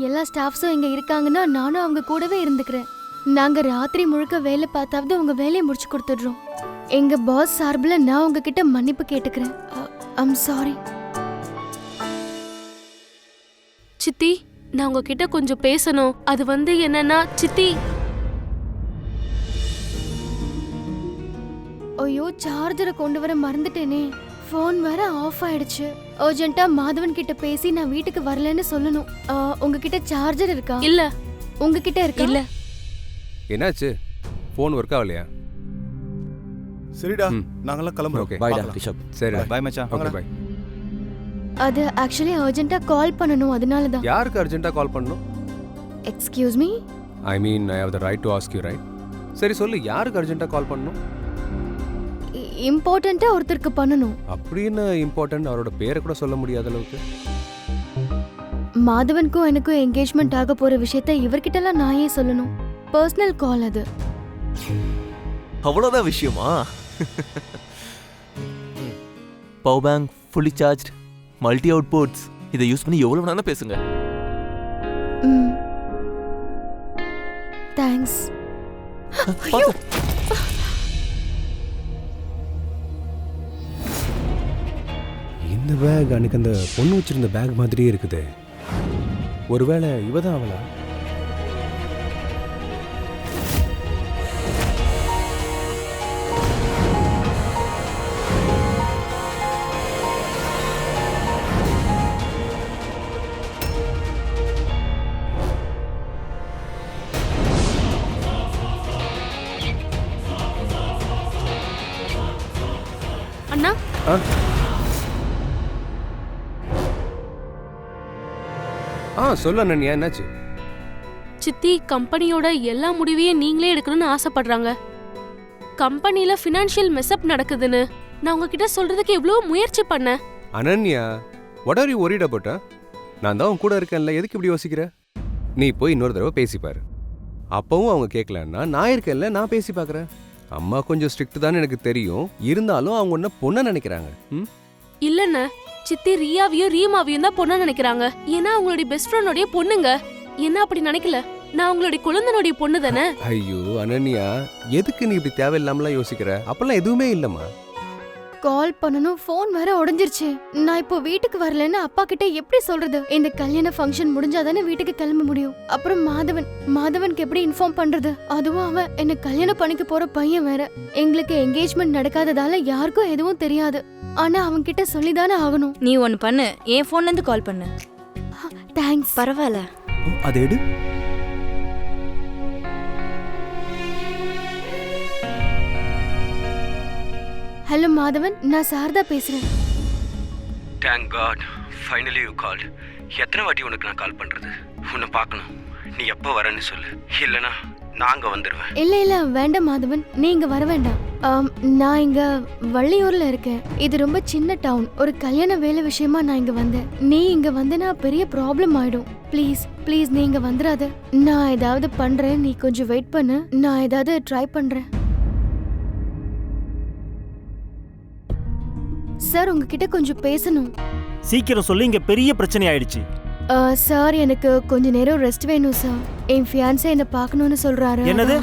எல்லா ஸ்டாஃப்ஸும் இங்க இருக்காங்கன்னா நானும் அவங்க கூடவே இருந்துக்கிறேன். நாங்க ராத்திரி முழுக்க வேலை பார்த்தாவது உங்க வேலையை முடிச்சு கொடுத்துடுறோம். எங்க பாஸ் சார்பில் நான் உங்ககிட்ட மன்னிப்பு கேட்டுக்கிறேன். I'm sorry. சித்தி, நான் உங்ககிட்ட கொஞ்சம் பேசணும். அது என்னன்னா சித்தி. ஐயோ, சார்ஜரை கொண்டு வர மறந்துட்டேனே. ஃபோன் வேற ஆஃப் ஆயிடுச்சு. அர்ஜென்ட்டா மாதவன் கிட்ட பேசி நான் வீட்டுக்கு வரலன்னு சொல்லணும். உங்ககிட்ட சார்ஜர் இருக்கா? இல்ல. உங்ககிட்ட இருக்கா? இல்ல. என்னாச்சு? ஃபோன் ஒர்க் ஆகலையா? சரிடா, நாங்கெல்லாம் கிளம்புறோம். Okay, bye Rishabh. சரிடா, பை மச்சான். Okay, by. அது ஆக்சுவலி அர்ஜென்ட்டா கால் பண்ணனும், அதனால தான். யாருக்கு அர்ஜென்ட்டா கால் பண்ணனும்? Excuse me. I mean I have the right to ask you, right? சரி சொல்லு, யாருக்கு அர்ஜென்ட்டா கால் பண்ணனும்? இம்பார்ட்டன்ட்டா ஒருத்தருக்கு பண்ணனும். அப்படின்னு இம்பார்ட்டன்ட் அவரோட பேரை கூட சொல்ல முடியாத அளவுக்கு? மாதவனுக்கும் எனக்கும் என்கேஜ்மெண்ட் ஆக போற விஷயத்தை இவர்கிட்டலாம் நான் ஏன் சொல்லணும்? பர்சனல் கால் அது. அவ்வளோதான் விஷயமா? Power bank fully charge, multi out ports, இதை யூஸ் பண்ணி எவ்வளவு வேணாலும் பேசுங்க. தேங்க்ஸ். இந்த பேக் அன்னைக்கு அந்த பொண்ணு வச்சிருந்த பேக் மாதிரியே இருக்குது. ஒருவேளை இவதான் அவளா? அண்ணா, சொல்ல அண்ணா, என்னாச்சு? சித்தி கம்பெனியோட எல்லா முடிவையும் நீங்களே எடுக்கணும்னு ஆசைப்படுறாங்க. கம்பெனில ஃபினான்ஷியல் மெஸ்அப் நடக்குதுன்னு நான் உங்ககிட்ட சொல்றதுக்கு எவ்வளவு முயற்சி பண்ணேன். Ananya, what are you worried about? நான் தான் உன் கூட இருக்கேன்ல, எதுக்கு இப்படி யோசிக்கிற? நீ போய் இன்னொரு தடவை பேசிப்பாரு. அப்பவும் அவங்க கேட்கலன்னா நான் இருக்கேன்ல, நான் பேசி பார்க்குறேன். அம்மா கொஞ்சம் ஸ்ட்ரிக்ட் தான் எனக்கு தெரியும், இருந்தாலும் அவங்க ஒன்ன பொண்ணை நினைக்கிறாங்க. இல்லண்ண, சித்தி ரியாவையும் ரீமாவையும் தான் பொண்ணா நினைக்கிறாங்க. ஏன்னா அவங்களுடைய பெஸ்ட் ஃப்ரெண்டோடைய பொண்ணுங்க. என்ன அப்படி நினைக்கல, நான் உங்களுடைய குழந்தைனுடைய பொண்ணு தானே. ஐயோ அனன்யா, எதுக்கு நீ இப்படி தேவையில்லாமலாம் யோசிக்கிற? அப்பெல்லாம் எதுவுமே இல்லம்மா. கால் பண்ணனும், ஃபோன் வேற உடைஞ்சிருச்சு. நான் இப்போ வீட்டுக்கு வரலன்னு அப்பா கிட்ட எப்படி சொல்றது? இந்த கல்யாண ஃபங்க்ஷன் முடிஞ்சாதானே வீட்டுக்கு கிளம்ப முடியும். அப்புறம் மாதவனுக்கு எப்படி இன்ஃபார்ம் பண்றது? அதுவும் அவன் என்ன கல்யாணம் பண்ணிக்க போற பையன் வேற. எங்களுக்கு என்கேஜ்மெண்ட் நடக்காததால யாருக்கும் எதுவும் தெரியாது. ஆனா அவன் கிட்ட சொல்லிதானே ஆகணும். நீ ஒன்னு பண்ணு, என் போன்ல இருந்து கால் பண்ணு. தேங்க்ஸ். பரவாயில்ல. அது எடு. ஹலோ மாதவன், நான் சாரதா பேசுறேன். Thank God, finally you called. எத்தனை வாட்டி உனக்கு நான் கால் பண்றது? உன்னை பார்க்கணும். நீ எப்போ வரேன்னு சொல்லு, இல்லைனா நாங்க வந்துடுவேன். இல்ல வேண்டாம் மாதவன், நீ இங்க வர வேண்டாம். நான் இங்க வள்ளியூர்ல இருக்கேன். இது ரொம்ப சின்ன டவுன். ஒரு கல்யாண வேலை விஷயமா நான் இங்க வந்தேன். நீ இங்க வந்தனா பெரிய ப்ராப்ளம் ஆயிடும். ப்ளீஸ் நீ இங்க வந்துடாத. நான் ஏதாவது பண்றேன், நீ கொஞ்சம் வெயிட் பண்ணு. நான் ஏதாவது ட்ரை பண்றேன். சார், உங்ககிட்ட கொஞ்சம் பேசணும். சீக்கிரம் சொல்லி, இங்க பெரிய பிரச்சனை ஆயிடுச்சு. சார், எனக்கு கொஞ்ச நேரம் ரெஸ்ட் வேணும் சார். என் ஃபியான்ஸே என்ன பார்க்கணும்னு சொல்றாரு. என்னது?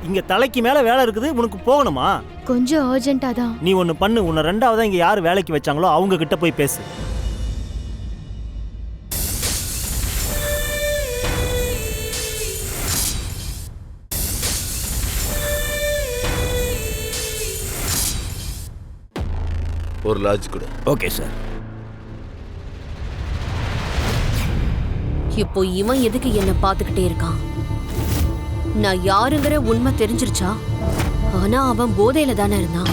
இங்க தலைக்கு மேல வேலை இருக்குது, உனக்கு போகணுமா? கொஞ்சம் அர்ஜென்ட்டா தான். நீ ஒன்னு பண்ணு, உன்னை ரெண்டாவதா இங்க யாரு வேலைக்கு வச்சாங்களோ அவங்க கிட்ட போய் பேசு. ஒரு லாட்ஜ் கூட. Okay sir. இப்போ இவன் எதுக்கு என்ன பாத்துக்கிட்டே இருக்கான்? நான் யாருங்கிற உண்மை தெரிஞ்சிருச்சா? ஆனா அவன் போதையில தானே இருந்தான்.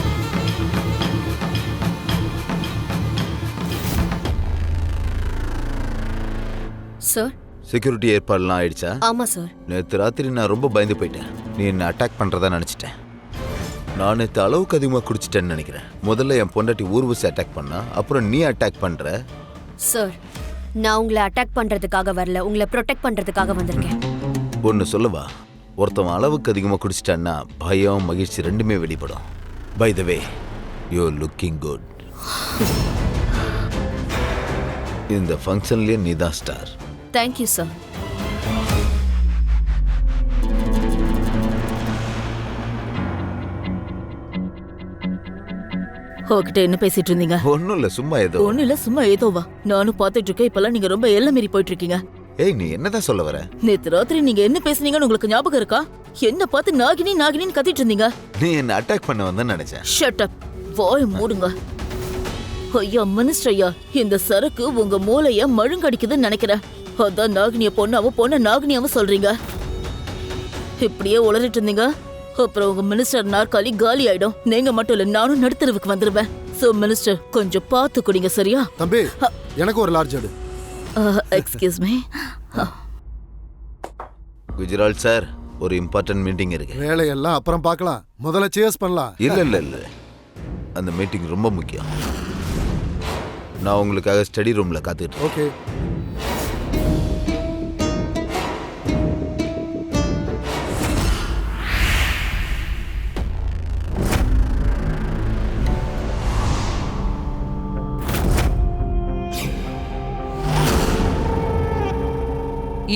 சார், செக்யூரிட்டி ஏற்பாடுலாம் ஆயிடுச்சா? ஆமா சார். நேற்று ராத்திரி நான் ரொம்ப பயந்து போயிட்டேன். நீ என்ன அட்டாக் பண்றதா நினைச்சிட்டேன். நான் நேற்று அளவுக்கு அதிகமாக குடிச்சிட்டேன்னு நினைக்கிறேன். முதல்ல என் பொண்டாட்டி ஊர்வசி அட்டாக் பண்ணா, அப்புறம் நீ அட்டாக் பண்ற. சார், நான் உங்களை அட்டாக் பண்றதுக்காக வரல, உங்களை ப்ரொடெக்ட் பண்றதுக்காக வந்திருக்கேன். ஒன்னு சொல்லவா? ஒருத்தவன் அளவுக்கு அதிகமாக குடிச்சிட்டான்னா பயம் மகிழ்ச்சி ரெண்டுமே வெளிப்படும். By the way, you looking good. இந்த ஃபங்க்ஷன்லயே நீ தான் ஸ்டார். Thank you sir. அவகிட்ட என்ன பேசிட்டு இருந்தீங்க? ஒன்றும் இல்லை, சும்மா ஏதோ. ஒன்னும் இல்ல, சும்மா ஏதோவா? நானும் பாத்துட்டு இருக்கேன். இப்பெல்லாம் நீங்க ரொம்ப எல்லை மீறி போயிட்டு இருக்கீங்க. ஏய், நீ என்னதான் சொல்ல வர? நேத்து ராத்திரி நீங்க என்ன பேசுனீங்கன்னு உங்களுக்கு ஞாபகம் இருக்கா? என்ன பார்த்து நாகினி நாகினின்னு கத்திட்டு இருந்தீங்க. நீ என்ன அட்டாக் பண்ண வந்தேன்னு நினைச்சேன். ஷட் அப், வாய் மூடுங்க. ஐயா மினிஸ்டர் ஐயா, இந்த சரக்கு உங்க மூளைய மழுங்கடிக்குதுன்னு நினைக்கிறேன். அதான் நாகினிய பொண்ணு நாகினியாவும் சொல்றீங்க. இப்படியே உளறிட்டு இருந்தீங்க, அப்புறம் உங்க மினிஸ்டர் நாற்காலி காலி ஆயிடும். நீங்க மட்டும் இல்ல, நானும் நடுத்தருவுக்கு வந்துருவேன். சோ மினிஸ்டர், கொஞ்சம் பார்த்து குடிங்க, சரியா? தம்பி, எனக்கு ஒரு லார்ஜ் எடு. Excuse me. குஜரால் சார், ஒரு இம்பார்ட்டன்ட் மீட்டிங் இருக்கு. வேலையெல்லாம் அப்புறம் பார்க்கலாம், முதல்ல சேர்ஸ் பண்ணலாம். இல்ல அந்த மீட்டிங் ரொம்ப முக்கியம். நான் உங்களுக்காக ஸ்டடி ரூம்ல காத்துக்கிட்டு. ஓகே.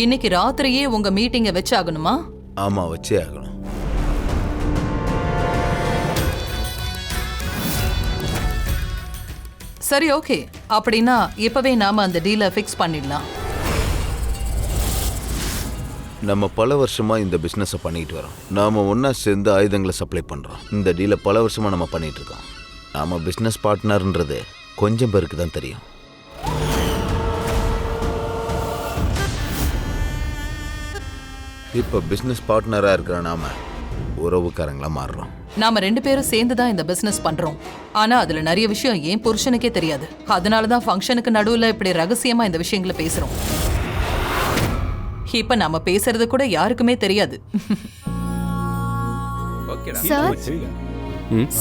இன்னைக்கு ராத்திரியே உங்க மீட்டிங்க வச்சாகணுமா? ஆமா, வச்சே ஆகணும். சரி, ஓகே. அப்படின்னா இப்பவே நாம அந்த டீலை ஃபிக்ஸ் பண்ணிடலாம். நம்ம பல வருஷமா இந்த பிசினஸை பண்ணிட்டு வரோம். நாம ஒன்னா சேர்ந்து ஆயுதங்களை சப்ளை பண்றோம். இந்த டீலை பல வருஷமா நம்ம பண்ணிட்டு இருக்கோம். நாம பிசினஸ் பார்ட்னர்ன்றது கொஞ்சம் பேருக்கு தான் தெரியும். இப்ப பிசினஸ் பார்ட்னரா இருக்கிற நாம உறவுக்காரங்களா மாறுறோம். நாம 2 பேரும் சேர்ந்து தான் இந்த பிசினஸ் பண்றோம். ஆனா அதுல நிறைய விஷயம் ஏன் புருஷனுக்கே தெரியாது. அதனாலதான் ஃபங்க்ஷனுக்கு நடுவுல இப்படி ரகசியமா இந்த விஷயங்களை பேசுறோம். இப்ப நாம பேசுறது கூட யாருக்குமே தெரியாது.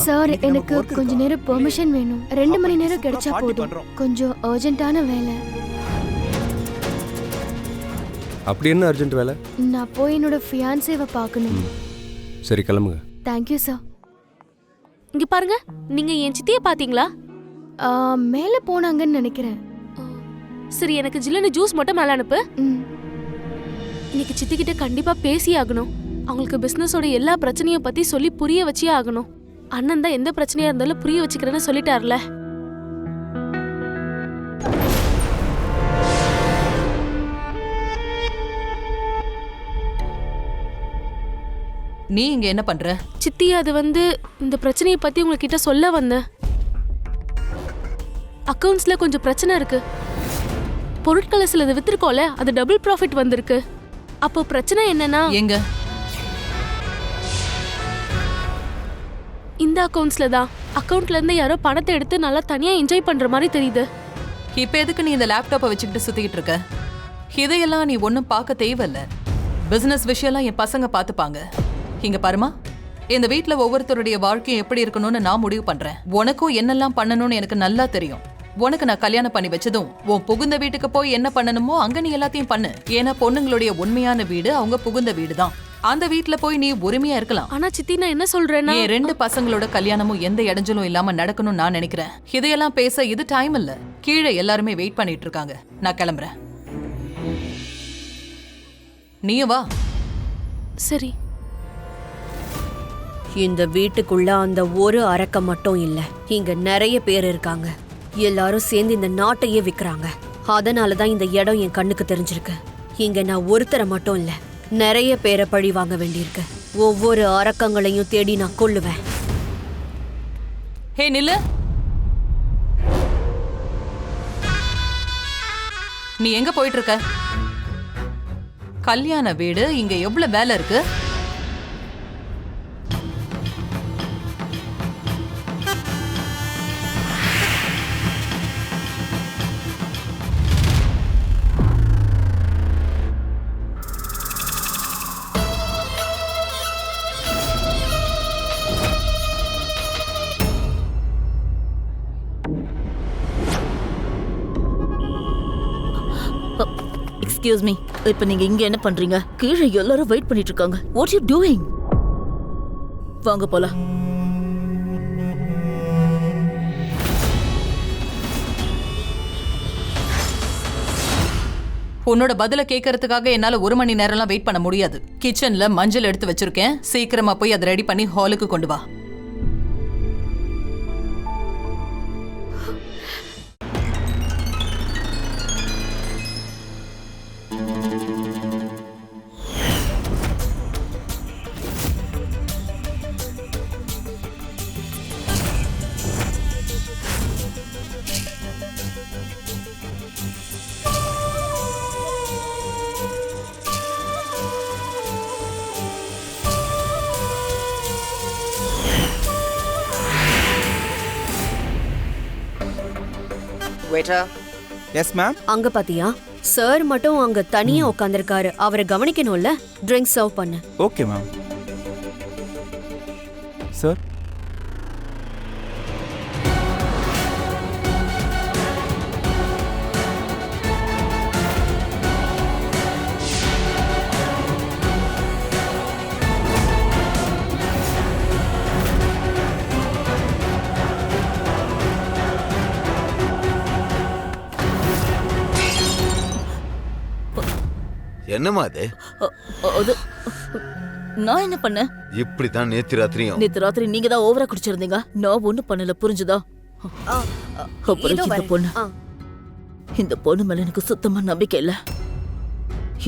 சார், எனக்கு கொஞ்ச நேரம் பெர்மிஷன் வேணும். 2 மணி நேரம் கிடைச்சா போதும். கொஞ்சம் அர்ஜென்ட்டான வேலை. அப்படி என்ன அர்ஜென்ட் வேலை? நான் போய் என்னோட ஃபியான்சேவை பார்க்கணும். சரி, கிளம்புங்க. Thank you sir. இங்க பாருங்க, நீங்க என் சித்திய பாத்தீங்களா? மேல போனாங்கன்னு நினைக்கிறேன். சரி, எனக்கு ஜில்லுன்னு ஜூஸ் மட்டும் மேல அனுப்பு. இன்னைக்கு சித்தி கிட்ட கண்டிப்பா பேசி ஆகணும். அவங்களுக்கு பிசினஸோட எல்லா பிரச்சனையும் பத்தி சொல்லி புரிய வச்சே ஆகணும். அண்ணன் தான் எந்த பிரச்சனையா இருந்தாலும் புரிய வச்சுக்கிறேன்னு சொல்லிட்டார்ல. நீ இங்க என்ன பண்ற? சித்தி, அது இந்த பிரச்சனையை பத்தி உங்ககிட்ட சொல்ல வந்தேன். அக்கவுண்ட்ஸ்ல கொஞ்சம் பிரச்சனை இருக்கு. பொருட்களை சிலது வித்திருக்கோல, அது டபுள் ப்ராஃபிட் வந்திருக்கு. அப்போ பிரச்சனை என்னன்னா, எங்க? இந்த அக்கவுண்ட்ஸ்ல தான். அக்கவுண்ட்ல இருந்து யாரோ பணத்தை எடுத்து நல்லா தனியா என்ஜாய் பண்ற மாதிரி தெரியுது. இப்ப எதுக்கு நீ இந்த லேப்டாப்பை வச்சுக்கிட்டு சுத்திக்கிட்டு இருக்க? இதையெல்லாம் நீ ஒன்னும் பார்க்க தேவையில்ல. பிசினஸ் விஷயம்லாம் என் பசங்க பார்த்துப்பாங்க. இங்க பாருமா, இந்த வீட்டுல ஒவ்வொருத்தருடைய வாழ்க்கையும் எப்படி இருக்கணும்னு நான் முடிவு பண்றேன். உனக்கும் என்னெல்லாம் பண்ணணும்னு எனக்கு நல்லா தெரியும். உனக்கு நான் கல்யாணம் பண்ணி வச்சதும் உன் புகுந்த வீட்டுக்கு போய் என்ன பண்ணணுமோ அங்க நீ எல்லாத்தையும் பண்ணு. ஏன்னா பொண்ணுங்களுடைய உண்மையான வீடு அவங்க புகுந்த வீடு தான். அந்த வீட்டுல போய் நீ உரிமையா இருக்கலாம். ஆனா சித்தி, நான் என்ன சொல்றேன்னா, என் 2 பசங்களோட கல்யாணமும் எந்த இடைஞ்சலும் இல்லாம நடக்கணும்னு நான் நினைக்கிறேன். இதையெல்லாம் பேச இது டைம் இல்ல. கீழே எல்லாருமே வெயிட் பண்ணிட்டு இருக்காங்க. நான் கிளம்புறேன். நீயும் வா. சரி. இந்த வீட்டுக்குள்ள அந்த ஒரு அரக்கம் மட்டும் இல்ல, இங்க நிறைய பேர் இருக்காங்க. எல்லாரும் சேர்ந்து இந்த நாட்டையே விக்கிறாங்க. அதனாலதான் இந்த இடம் என் கண்ணுக்கு தெரிஞ்சிருக்கு. இங்க நான் ஒருத்தரை மட்டும் இல்ல, நிறைய பேரை பழி வாங்க வேண்டியிருக்கு. ஒவ்வொரு அரக்கங்களையும் தேடி நான் கொல்லுவேன். ஹே, நில்லு. நீ எங்க போயிட்டு இருக்க? கல்யாண வீடு, இங்க எவ்வளவு வேலை இருக்கு? எக்ஸ்கியூஸ் மீ, இப்போ நீங்க இங்க என்ன பண்றீங்க? கீழே எல்லாரும் வெயிட் பண்ணிட்டு இருக்காங்க. What you doing? வாங்க போலாம். உன்னோட பதில கேட்கறதுக்காக என்னால 1 மணி நேரம்லாம் வெயிட் பண்ண முடியாது. கிச்சன்ல மஞ்சள் எடுத்து வச்சிருக்கேன். சீக்கிரமா போய் அதை ரெடி பண்ணி ஹாலுக்கு கொண்டு வா. வெயிட்டர். Yes ma'am. அங்க பாத்தியா, சார் மட்டும் அங்க தனியா உட்கார்ந்திருக்காரு. அவரை கவனிக்கணும்ல. ட்ரிங்க்ஸ் சர்வ் பண்ணு. Okay ma'am. சார். என்னம்மா அது? அது நான் என்ன பண்ணேன்? இப்படித்தான் நேத்து ராத்திரியும். நேத்து ராத்திரி நீங்க தான் ஓவரா குடிச்சிருந்தீங்க. நான் ஒண்ணும் பண்ணல, புரிஞ்சுதா? அப்புறம் இந்த பொண்ணு மேல எனக்கு சுத்தமா நம்பிக்கை இல்ல.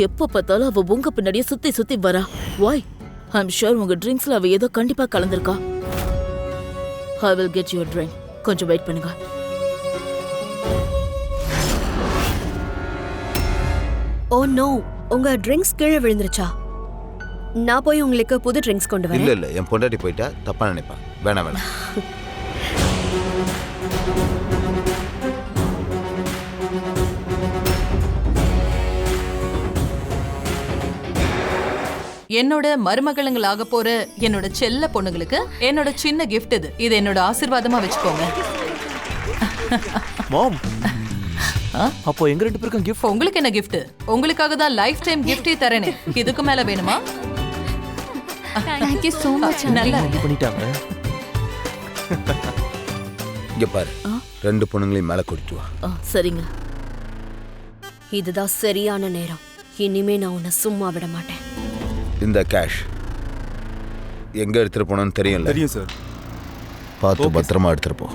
எப்ப பார்த்தாலும் அவ உங்க பின்னாடியே சுத்தி சுத்தி வரா. வாய்? ஐம் ஷூர் உங்க ட்ரிங்க்ஸ்ல அவ ஏதோ கண்டிப்பா கலந்துருக்கா. I will get your drink. கொஞ்சம் வெயிட் பண்ணுங்க. ஓ நோ, உங்க ட்ரிங்க்ஸ் கீழே விழுந்துருச்சா? நான் போய் உங்களுக்கு புது ட்ரிங்க்ஸ் கொண்டு வரேன். இல்ல என் பொண்டாட்டி போயிட்டா தப்பா நினைப்பா. வேணாம். என்னோட மருமகளுங்களாக போற என்னோட செல்ல பொண்ணுங்களுக்கு என்னோட சின்ன கிஃப்ட் இது. இது என்னோட ஆசீர்வாதமா வச்சுக்கோங்க. மாம், அப்போ எங்க ரெண்டு பேருக்கும் கிஃப்ட். உங்களுக்கு என்ன கிஃப்ட்? உங்களுக்காக தான் லைஃப் டைம் கிஃப்டே தரேனே. இதுக்கு மேல வேணுமா? Thank you so much. நல்லா பண்ணிட்டாங்க. இங்க பாரு, ரெண்டு பொண்ணுங்களையும் மேல கூட்டிட்டு வா. சரிங்க. இதுதான் சரியான நேரம். இனிமே நான் உன்னை சும்மா விட மாட்டேன். இந்த கேஷ் எங்க எடுத்துட்டு போனோன்னு தெரியும்ல? தெரியும் சார். பார்த்து பத்திரமா எடுத்துட்டு போ.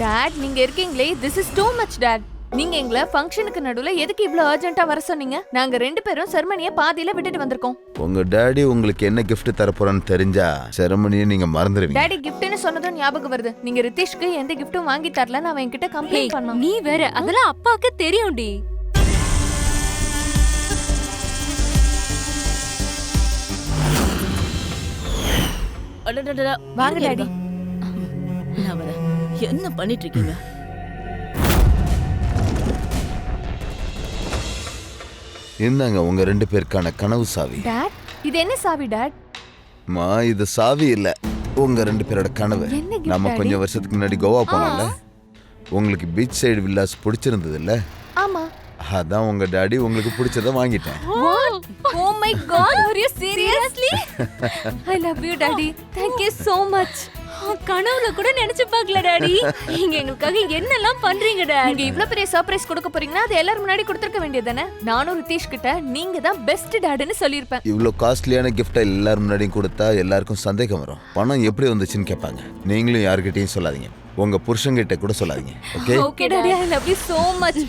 டாட், நீங்க இருக்கீங்களே, this is too much dot. நீங்க எங்களை ஃபங்க்ஷனுக்கு நடுவுல எதுக்கு இவ்ளோ அர்ஜென்ட்டா வர சொன்னீங்க? நாங்க ரெண்டு பேரும் செரமனியை பாதியில விட்டுட்டு வந்திருக்கோம். உங்க டாடி உங்களுக்கு என்ன கிஃப்ட் தர போறன்னு தெரிஞ்சா செரமனியை நீங்க மறந்துடுவீங்க. டாடி கிஃப்ட்னு சொன்னதும் ஞாபகம் வருது. நீங்க ரிதேஷ்க்கு எந்த கிஃப்ட்டும் வாங்கி தரலன்னு அவன் என்கிட்ட கம்ப்ளைண்ட் பண்ணான். நீ வேற, அதெல்லாம் அப்பாக்கு தெரியும்டி. வாங்க டாடி. என்ன பண்ணிட்டு இருக்கீங்க? இந்தாங்க உங்க ரெண்டு பேருக்கான கனவு சாவி. டாட், இது என்ன சாவி டாட்? இது சாவி இல்ல, உங்க ரெண்டு பேரோட கனவு. நம்ம கொஞ்சம் வருஷத்துக்கு முன்னாடி கோவா போனோம்ல, உங்களுக்கு பீச் சைடு வில்லாஸ் பிடிச்சிருந்தது இல்ல? ஆமா. அதான் உங்க டாடி உங்களுக்கு பிடிச்சத வாங்கிட்டேன். Oh my god, are you seriously? I love you daddy. Thank you so much. கனவுல கூட நினைச்சு பார்க்கல டாடி. நீங்க எங்களுக்காக என்னெல்லாம் பண்றீங்க டாடி. நீங்க இவ்ளோ பெரிய சர்ப்ரைஸ் கொடுக்க போறீங்கன்னா அது எல்லாரும் முன்னாடி கொடுத்திருக்க வேண்டியதானே? நானும் ரிதேஷ் கிட்ட நீங்க தான் பெஸ்ட் டாட்னு சொல்லிருப்பேன். இவ்ளோ காஸ்ட்லியான கிஃப்ட் எல்லாரும் முன்னாடியும் கொடுத்தா எல்லாருக்கும் சந்தேகம் வரும். பணம் எப்படி வந்துச்சுன்னு கேட்பாங்க. நீங்களும் யார்கிட்டயும் சொல்லாதீங்க. உங்க புருஷன்கிட்ட கூட சொல்லாதீங்க. Okay? Okay daddy, I love you so much.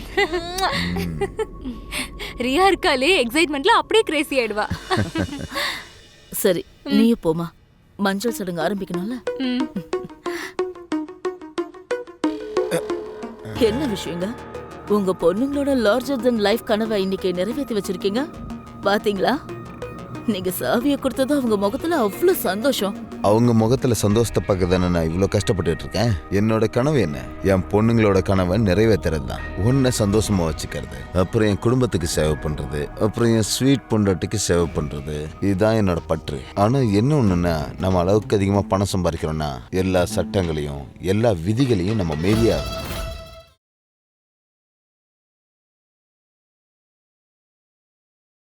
Riya இருக்காலே, எக்ஸைட்மென்ட்ல அப்படியே கிரேசி ஆயிடுவா. சரி, நீ போமா. மஞ்சள் சடங்கு ஆரம்பிக்கணும்ல. என்ன விஷயங்க? உங்க பொண்ணுங்களோட லார்ஜர் தென் லைஃப் கனவை இன்னைக்கு நிறைவேற்றி வச்சிருக்கீங்க. பாத்தீங்களா? நீங்க சாவியை கொடுத்ததும் அவங்க முகத்துல அவ்வளவு சந்தோஷம். அவங்க முகத்துல சந்தோஷத்தை பார்க்க தானே நான் இவ்வளோ கஷ்டப்பட்டு இருக்கேன். என்னோட கனவு என்ன? என் பொண்ணுங்களோட கனவை நிறைவேற்றுறது தான். ஒன்றை சந்தோஷமா வச்சுக்கிறது, அப்புறம் என் குடும்பத்துக்கு சேவை பண்றது, அப்புறம் என் ஸ்வீட் பொண்டாட்டிக்கு சேவை பண்றது. இதுதான் என்னோட பற்று. ஆனா என்ன ஒண்ணுன்னா, நம்ம அளவுக்கு அதிகமா பணம் சம்பாதிக்கிறோம்னா எல்லா சட்டங்களையும் எல்லா விதிகளையும் நம்ம மீறியாகும்.